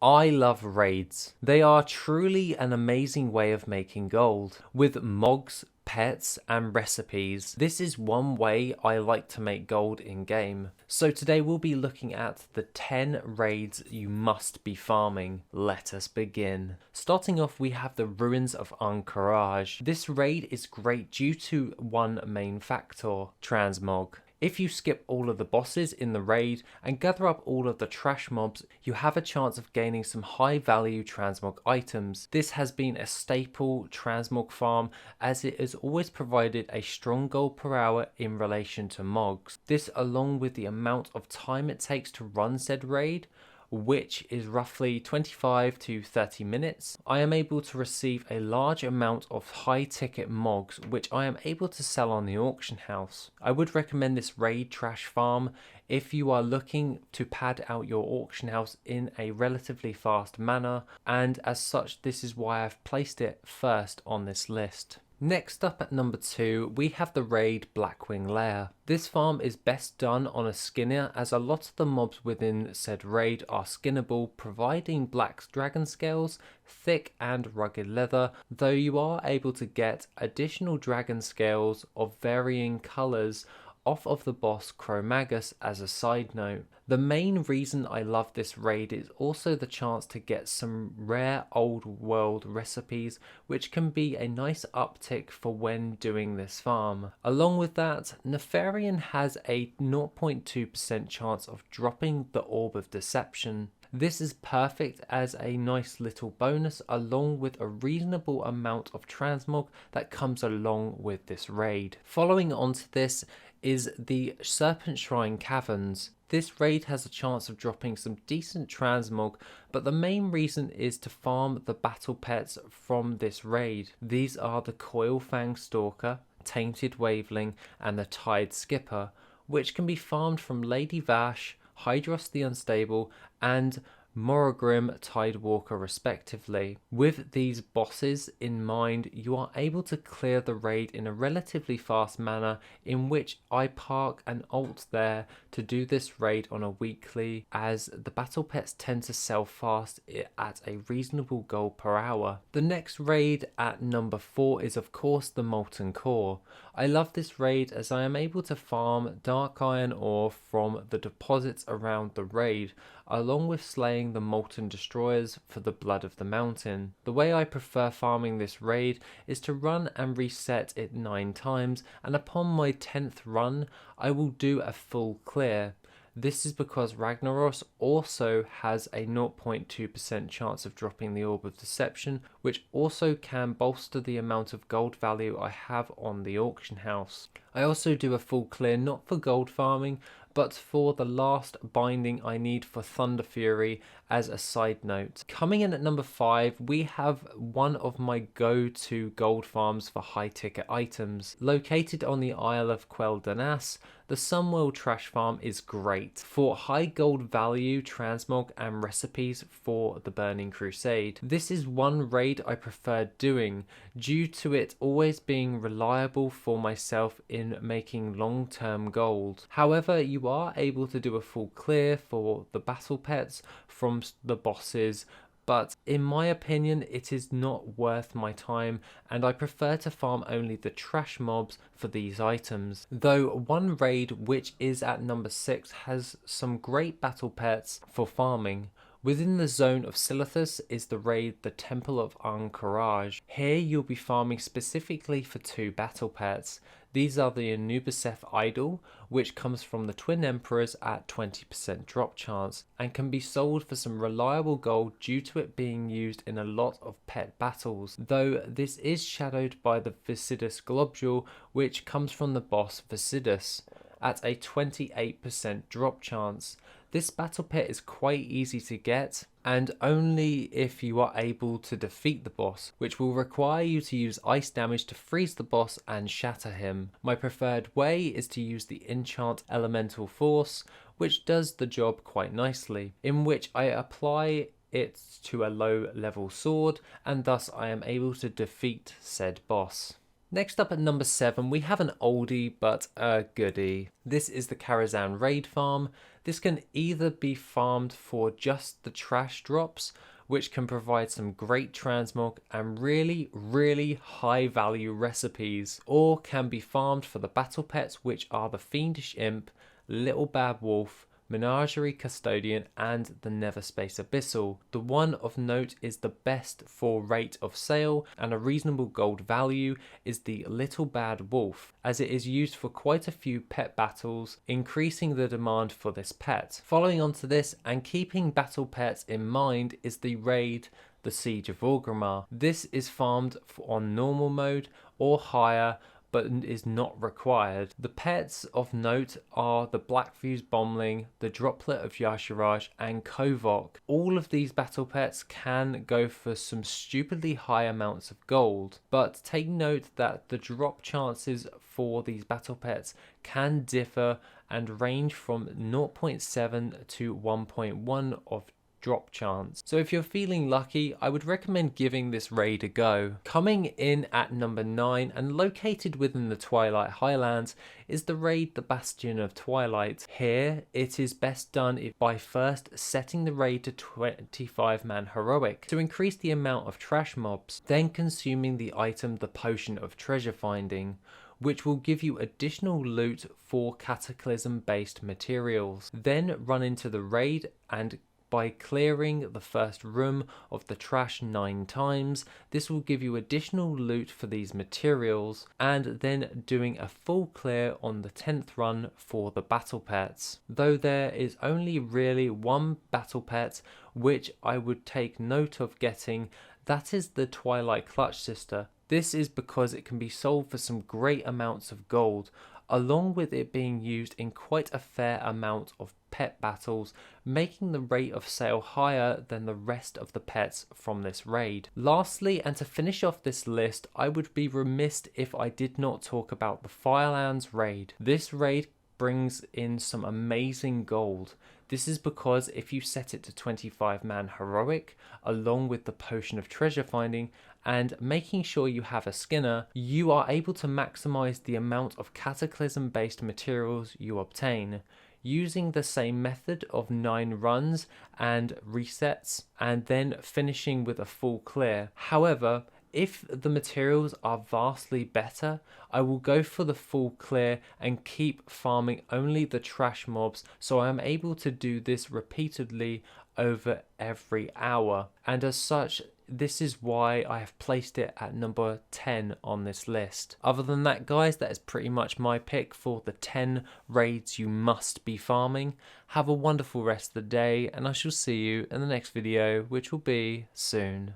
I love raids. They are truly an amazing way of making gold. With mogs, pets, and recipes, this is one way I like to make gold in game. So today we'll be looking at the 10 raids you must be farming. Let us begin. Starting off, we have the Ruins of Ahn'Qiraj. This raid is great due to one main factor, transmog. If you skip all of the bosses in the raid and gather up all of the trash mobs, you have a chance of gaining some high value transmog items. This has been a staple transmog farm as it has always provided a strong gold per hour in relation to mogs. This, along with the amount of time it takes to run said raid, which is roughly 25 to 30 minutes, I am able to receive a large amount of high ticket mogs which I am able to sell on the auction house. I would recommend this raid trash farm if you are looking to pad out your auction house in a relatively fast manner, and as such this is why I've placed it first on this list. Next up at number 2, we have the raid Blackwing Lair. This farm is best done on a skinner as a lot of the mobs within said raid are skinnable, providing black dragon scales, thick and rugged leather, though you are able to get additional dragon scales of varying colours off of the boss Cro-Magus as a side note. The main reason I love this raid is also the chance to get some rare old world recipes which can be a nice uptick for when doing this farm. Along with that, Nefarian has a 0.2% chance of dropping the Orb of Deception. This is perfect as a nice little bonus along with a reasonable amount of transmog that comes along with this raid. Following on to this is the Serpentshrine Caverns. This raid has a chance of dropping some decent transmog, but the main reason is to farm the battle pets from this raid. These are the Coilfang Stalker, Tainted Waveling and the Tide Skipper, which can be farmed from Lady Vash, Hydros the Unstable and Morogrim Tidewalker respectively. With these bosses in mind, you are able to clear the raid in a relatively fast manner, in which I park an ult there to do this raid on a weekly, as the battle pets tend to sell fast at a reasonable gold per hour. The next raid at number 4 is of course the Molten Core. I love this raid as I am able to farm dark iron ore from the deposits around the raid, along with slaying the molten destroyers for the blood of the mountain. The way I prefer farming this raid is to run and reset it 9 times, and upon my 10th run I will do a full clear. This is because Ragnaros also has a 0.2% chance of dropping the Orb of Deception, which also can bolster the amount of gold value I have on the auction house. I also do a full clear not for gold farming, but for the last binding I need for Thunder Fury as a side note. Coming in at number 5, we have one of my go-to gold farms for high ticket items. Located on the Isle of Quel'Danas, the Sunwell Trash Farm is great for high gold value, transmog and recipes for the Burning Crusade. This is one raid I prefer doing due to it always being reliable for myself in making long-term gold. However, you are able to do a full clear for the battle pets from the bosses, but in my opinion it is not worth my time and I prefer to farm only the trash mobs for these items. Though one raid which is at number 6 has some great battle pets for farming. Within the zone of Silithus is the raid the Temple of Ahn'Qiraj. Here you'll be farming specifically for 2 battle pets. These are the Anubiseth Idol, which comes from the Twin Emperors at 20% drop chance, and can be sold for some reliable gold due to it being used in a lot of pet battles, though this is shadowed by the Viscidus Globule, which comes from the boss Viscidus at a 28% drop chance. This battle pet is quite easy to get, and only if you are able to defeat the boss, which will require you to use ice damage to freeze the boss and shatter him. My preferred way is to use the enchant Elemental Force, which does the job quite nicely, in which I apply it to a low level sword, and thus I am able to defeat said boss. Next up at number 7, we have an oldie but a goodie. This is the Karazhan raid farm. This can either be farmed for just the trash drops, which can provide some great transmog and really high value recipes, or can be farmed for the battle pets, which are the Fiendish Imp, Little Bad Wolf, Menagerie Custodian and the Neverspace Abyssal. The one of note is the best for rate of sale and a reasonable gold value is the Little Bad Wolf, as it is used for quite a few pet battles, increasing the demand for this pet. Following on to this and keeping battle pets in mind is the raid the Siege of Orgrimmar. This is farmed on normal mode or higher, but is not required. The pets of note are the Blackfuse Bombling, the Droplet of 𝐂𝐨𝐺𝐵 and 𝐂𝐨𝐺𝐵𝐭. All of these battle pets can go for some stupidly high amounts of gold, but take note that the drop chances for these battle pets can differ and range from 0.7 to 1.1 of drop chance. So if you're feeling lucky, I would recommend giving this raid a go. Coming in at number 9 and located within the Twilight Highlands is the raid the Bastion of Twilight. Here it is best done by first setting the raid to 25-man heroic to increase the amount of trash mobs, then consuming the item the Potion of Treasure Finding, which will give you additional loot for cataclysm based materials. Then run into the raid and by clearing the first room of the trash 9 times, this will give you additional loot for these materials, and then doing a full clear on the 10th run for the battle pets. Though there is only really one battle pet which I would take note of getting, that is the Twilight Clutch Sister. This is because it can be sold for some great amounts of gold, along with it being used in quite a fair amount of pet battles, making the rate of sale higher than the rest of the pets from this raid. Lastly, and to finish off this list, I would be remiss if I did not talk about the Firelands raid. This raid brings in some amazing gold. This is because if you set it to 25-man heroic, along with the Potion of Treasure Finding, and making sure you have a Skinner, you are able to maximize the amount of cataclysm based materials you obtain, using the same method of 9 runs and resets, and then finishing with a full clear. However, if the materials are vastly better, I will go for the full clear and keep farming only the trash mobs, so I am able to do this repeatedly over every hour. And as such, this is why I have placed it at number 10 on this list. Other than that, guys, that is pretty much my pick for the 10 raids you must be farming. Have a wonderful rest of the day, and I shall see you in the next video, which will be soon.